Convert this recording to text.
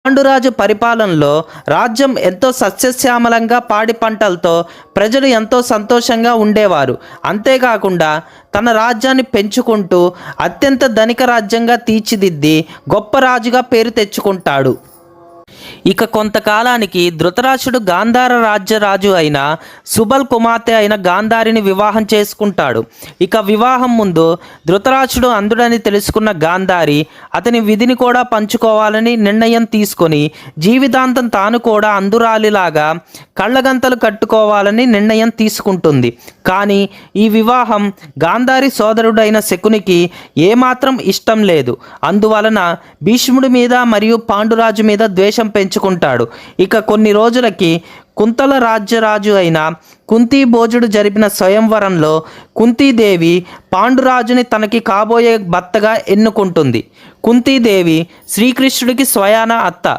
పాండురాజు పరిపాలనలో రాజ్యం ఎంతో సస్యశ్యామలంగా పాడి పంటలతో ప్రజలు ఎంతో సంతోషంగా ఉండేవారు. అంతేకాకుండా తన రాజ్యాన్ని పెంచుకుంటూ అత్యంత ధనిక రాజ్యంగా తీర్చిదిద్ది గొప్ప రాజుగా పేరు తెచ్చుకుంటాడు. ఇక కొంతకాలానికి ధృతరాష్ట్రుడు గాంధార రాజ్యరాజు అయిన సుబల్ కుమార్తె అయిన గాంధారిని వివాహం చేసుకుంటాడు. ఇక వివాహం ముందు ధృతరాష్ట్రుడు అంధుడని తెలుసుకున్న గాంధారి అతని విధిని కూడా పంచుకోవాలని నిర్ణయం తీసుకొని జీవితాంతం తాను కూడా అంధురాలిలాగా కళ్ళగంతలు కట్టుకోవాలని నిర్ణయం తీసుకుంటుంది. కానీ ఈ వివాహం గాంధారి సోదరుడైన శకునికి ఏమాత్రం ఇష్టం లేదు. అందువలన భీష్ముడి మీద మరియు పాండురాజు మీద ద్వేషం పెంచుకుంటాడు. ఇక కొన్ని రోజులకి కుంతల రాజ్యరాజు అయిన కుంతీభోజుడు జరిపిన స్వయంవరంలో కుంతీదేవి పాండురాజుని తనకి కాబోయే భర్తగా ఎన్నుకుంటుంది. కుంతీదేవి శ్రీకృష్ణుడికి స్వయాన అత్త.